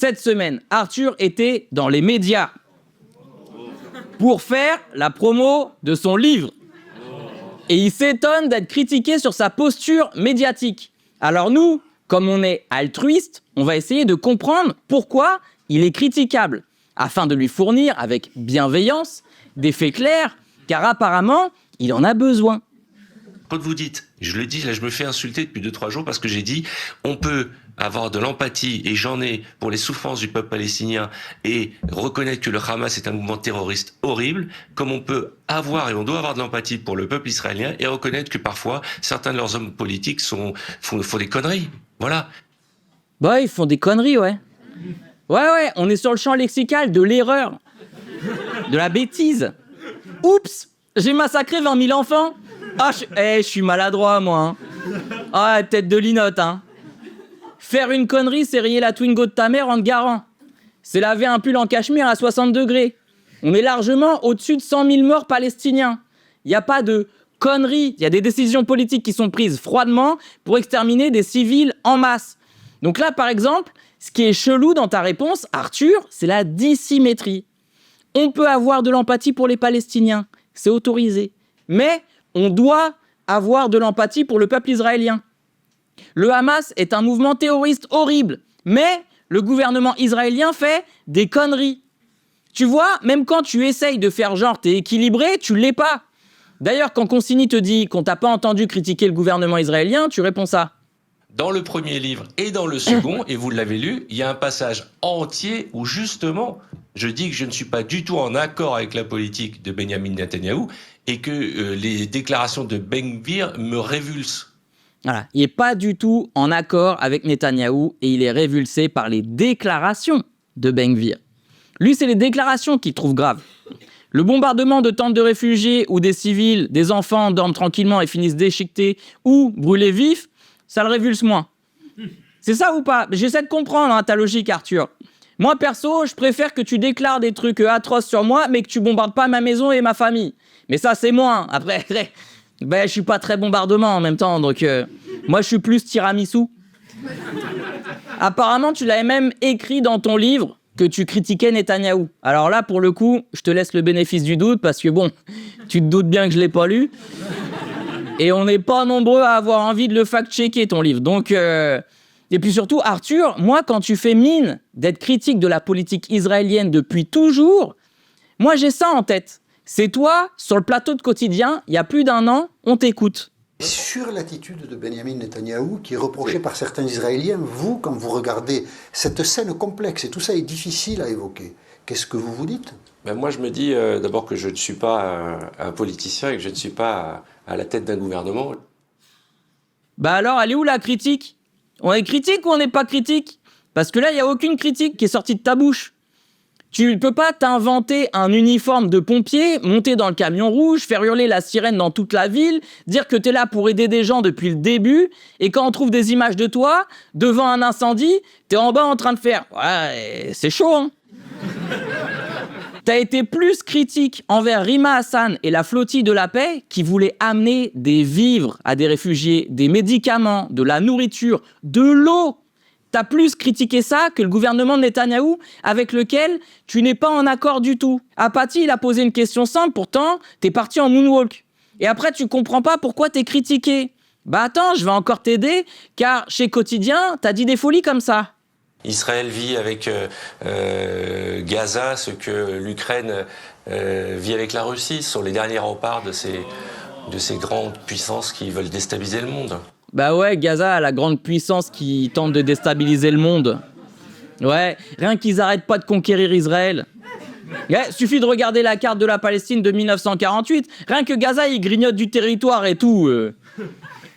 Cette semaine, Arthur était dans les médias pour faire la promo de son livre. Et il s'étonne d'être critiqué sur sa posture médiatique. Alors nous, comme on est altruiste, on va essayer de comprendre pourquoi il est critiquable, afin de lui fournir avec bienveillance des faits clairs, car apparemment, il en a besoin. Quand vous dites, je le dis, là je me fais insulter depuis 2-3 jours parce que j'ai dit, on peut avoir de l'empathie, et j'en ai, pour les souffrances du peuple palestinien, et reconnaître que le Hamas est un mouvement terroriste horrible, comme on peut avoir et on doit avoir de l'empathie pour le peuple israélien, et reconnaître que parfois, certains de leurs hommes politiques font des conneries. Voilà. Bah, ils font des conneries, ouais. Ouais, on est sur le champ lexical de l'erreur, de la bêtise. Oups, j'ai massacré 20 000 enfants. Ah, je suis maladroit, moi. Hein. Ah, tête de linotte, hein. Faire une connerie, c'est rayer la Twingo de ta mère en te garant. C'est laver un pull en cachemire à 60 degrés. On est largement au-dessus de 100 000 morts palestiniens. Il n'y a pas de conneries. Il y a des décisions politiques qui sont prises froidement pour exterminer des civils en masse. Donc là, par exemple, ce qui est chelou dans ta réponse, Arthur, c'est la dissymétrie. On peut avoir de l'empathie pour les Palestiniens, c'est autorisé. Mais on doit avoir de l'empathie pour le peuple israélien. Le Hamas est un mouvement terroriste horrible, mais le gouvernement israélien fait des conneries. Tu vois, même quand tu essayes de faire genre t'es équilibré, tu l'es pas. D'ailleurs, quand Consigny te dit qu'on t'a pas entendu critiquer le gouvernement israélien, tu réponds ça. Dans le premier livre et dans le second, et vous l'avez lu, il y a un passage entier où justement, je dis que je ne suis pas du tout en accord avec la politique de Benyamin Netanyahou et que les déclarations de Ben Gvir me révulsent. Voilà, il n'est pas du tout en accord avec Netanyahou et il est révulsé par les déclarations de Ben Gvir. Lui, c'est les déclarations qu'il trouve graves. Le bombardement de tentes de réfugiés où des civils, des enfants dorment tranquillement et finissent déchiquetés ou brûlés vifs, ça le révulse moins. C'est ça ou pas? J'essaie de comprendre ta logique, Arthur. Moi, perso, je préfère que tu déclares des trucs atroces sur moi, mais que tu bombardes pas ma maison et ma famille. Mais ça, c'est moi. Après, je suis pas très bombardement en même temps, donc moi, je suis plus tiramisu. Apparemment, tu l'avais même écrit dans ton livre que tu critiquais Netanyahou. Alors là, pour le coup, je te laisse le bénéfice du doute, parce que bon, tu te doutes bien que je l'ai pas lu. Et on n'est pas nombreux à avoir envie de le fact-checker, ton livre. Donc, et puis surtout, Arthur, moi, quand tu fais mine d'être critique de la politique israélienne depuis toujours, moi, j'ai ça en tête. C'est toi, sur le plateau de Quotidien, il y a plus d'1 an, on t'écoute. Sur l'attitude de Benyamin Netanyahou, qui est reprochée par certains Israéliens, vous, quand vous regardez cette scène complexe, et tout ça est difficile à évoquer, qu'est-ce que vous vous dites ? Moi, je me dis d'abord que je ne suis pas un politicien et que je ne suis pas à la tête d'un gouvernement. Bah alors, elle est où la critique? On est critique ou on n'est pas critique? Parce que là, il n'y a aucune critique qui est sortie de ta bouche. Tu ne peux pas t'inventer un uniforme de pompier, monter dans le camion rouge, faire hurler la sirène dans toute la ville, dire que t'es là pour aider des gens depuis le début, et quand on trouve des images de toi, devant un incendie, t'es en bas en train de faire « Ouais, c'est chaud, hein !» T'as été plus critique envers Rima Hassan et la flottille de la paix qui voulaient amener des vivres à des réfugiés, des médicaments, de la nourriture, de l'eau. T'as plus critiqué ça que le gouvernement de Netanyahou avec lequel tu n'es pas en accord du tout. Apathy, il a posé une question simple, pourtant, t'es parti en moonwalk. Et après, tu comprends pas pourquoi t'es critiqué. Bah attends, je vais encore t'aider, car chez Quotidien, t'as dit des folies comme ça. Israël vit avec Gaza ce que l'Ukraine vit avec la Russie. Ce sont les derniers remparts de ces grandes puissances qui veulent déstabiliser le monde. Bah ouais, Gaza a la grande puissance qui tente de déstabiliser le monde. Ouais, rien qu'ils arrêtent pas de conquérir Israël. Ouais, suffit de regarder la carte de la Palestine de 1948. Rien que Gaza, il grignote du territoire et tout.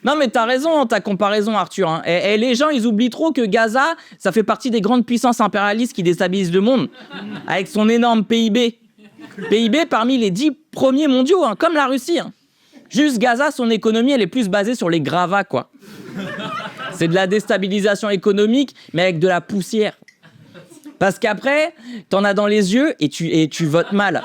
Non mais t'as raison, ta comparaison, Arthur. Hein. Et les gens, ils oublient trop que Gaza, ça fait partie des grandes puissances impérialistes qui déstabilisent le monde. Avec son énorme PIB. PIB parmi les 10 premiers mondiaux, hein, comme la Russie. Hein. Juste Gaza, son économie, elle est plus basée sur les gravats, quoi. C'est de la déstabilisation économique, mais avec de la poussière. Parce qu'après, t'en as dans les yeux et tu votes mal.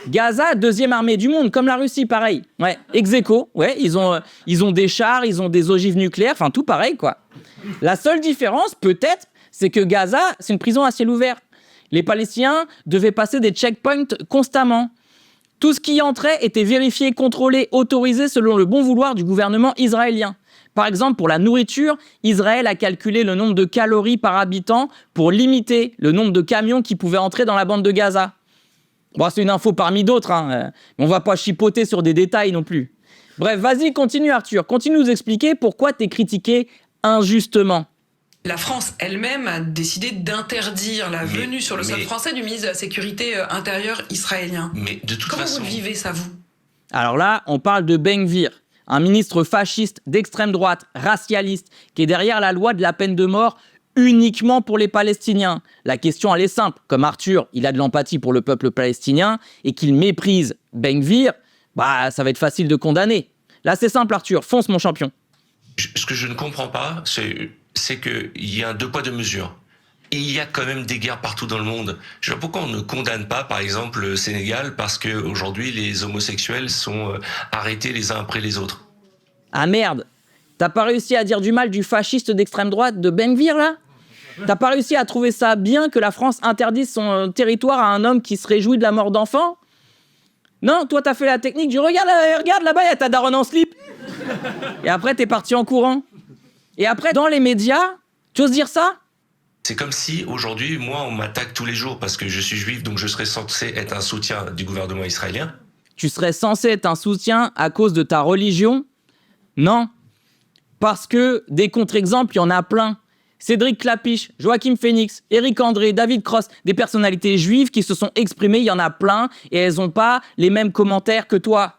Gaza, 2e armée du monde, comme la Russie, pareil. Ouais, ex-aequo, ouais, ils ont des chars, ils ont des ogives nucléaires, enfin tout pareil, quoi. La seule différence, peut-être, c'est que Gaza, c'est une prison à ciel ouvert. Les Palestiniens devaient passer des checkpoints constamment. Tout ce qui entrait était vérifié, contrôlé, autorisé selon le bon vouloir du gouvernement israélien. Par exemple, pour la nourriture, Israël a calculé le nombre de calories par habitant pour limiter le nombre de camions qui pouvaient entrer dans la bande de Gaza. Bon, c'est une info parmi d'autres, hein, mais on va pas chipoter sur des détails non plus. Bref, vas-y, continue Arthur, continue de nous expliquer pourquoi t'es critiqué injustement. La France elle-même a décidé d'interdire la venue sur le sol français du ministre de la Sécurité intérieure israélien. Mais de toute Comment façon... vous le vivez, ça, vous? Alors là, on parle de Ben Gvir, un ministre fasciste d'extrême droite, racialiste, qui est derrière la loi de la peine de mort uniquement pour les Palestiniens. La question, elle est simple. Comme Arthur, il a de l'empathie pour le peuple palestinien et qu'il méprise Ben Gvir, bah, ça va être facile de condamner. Là, c'est simple, Arthur. Fonce, mon champion. Ce que je ne comprends pas, c'est qu'il y a un deux poids, deux mesures. Et il y a quand même des guerres partout dans le monde. Je vois pourquoi on ne condamne pas, par exemple, le Sénégal, parce qu'aujourd'hui, les homosexuels sont arrêtés les uns après les autres. Ah merde, t'as pas réussi à dire du mal du fasciste d'extrême droite de Ben Gvir, là? T'as pas réussi à trouver ça bien que la France interdise son territoire à un homme qui se réjouit de la mort d'enfants? Non, toi t'as fait la technique du regarde là-bas, y'a ta daronne en slip. Et après t'es parti en courant. Et après, dans les médias, tu oses dire ça? C'est comme si, aujourd'hui, moi, on m'attaque tous les jours parce que je suis juif, donc je serais censé être un soutien du gouvernement israélien. Tu serais censé être un soutien à cause de ta religion? Non. Parce que des contre-exemples, il y en a plein. Cédric Clapiche, Joachim Phoenix, Éric André, David Cross, des personnalités juives qui se sont exprimées, il y en a plein, et elles n'ont pas les mêmes commentaires que toi.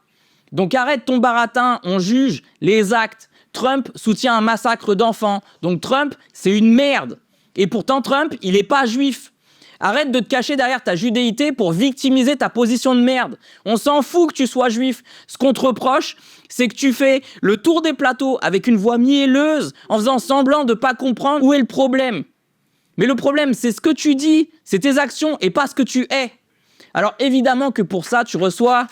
Donc arrête ton baratin, on juge les actes. Trump soutient un massacre d'enfants, donc Trump, c'est une merde. Et pourtant, Trump, il n'est pas juif. Arrête de te cacher derrière ta judéité pour victimiser ta position de merde. On s'en fout que tu sois juif. Ce qu'on te reproche, c'est que tu fais le tour des plateaux avec une voix mielleuse en faisant semblant de ne pas comprendre où est le problème. Mais le problème, c'est ce que tu dis, c'est tes actions et pas ce que tu es. Alors évidemment que pour ça, tu reçois...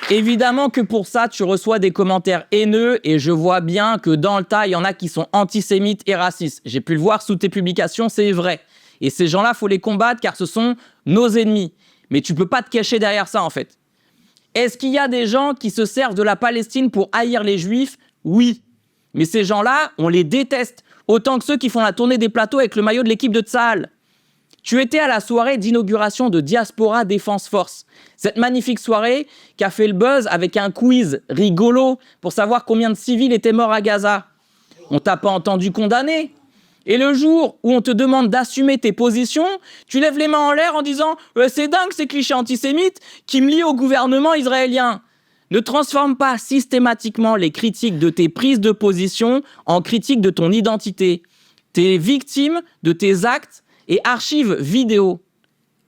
Évidemment que pour ça, tu reçois des commentaires haineux et je vois bien que dans le tas, il y en a qui sont antisémites et racistes. J'ai pu le voir sous tes publications, c'est vrai. Et ces gens-là, faut les combattre car ce sont nos ennemis. Mais tu peux pas te cacher derrière ça, en fait. Est-ce qu'il y a des gens qui se servent de la Palestine pour haïr les Juifs? Oui. Mais ces gens-là, on les déteste. Autant que ceux qui font la tournée des plateaux avec le maillot de l'équipe de Tsahal. Tu étais à la soirée d'inauguration de Diaspora Défense Force. Cette magnifique soirée qui a fait le buzz avec un quiz rigolo pour savoir combien de civils étaient morts à Gaza. On t'a pas entendu condamner. Et le jour où on te demande d'assumer tes positions, tu lèves les mains en l'air en disant « C'est dingue ces clichés antisémites qui me lient au gouvernement israélien ». Ne transforme pas systématiquement les critiques de tes prises de position en critiques de ton identité. T'es victime de tes actes et archive vidéo.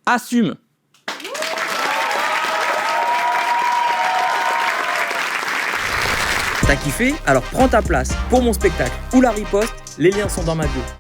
Assume. T'as kiffé? Alors prends ta place pour mon spectacle ou la riposte, les liens sont dans ma bio.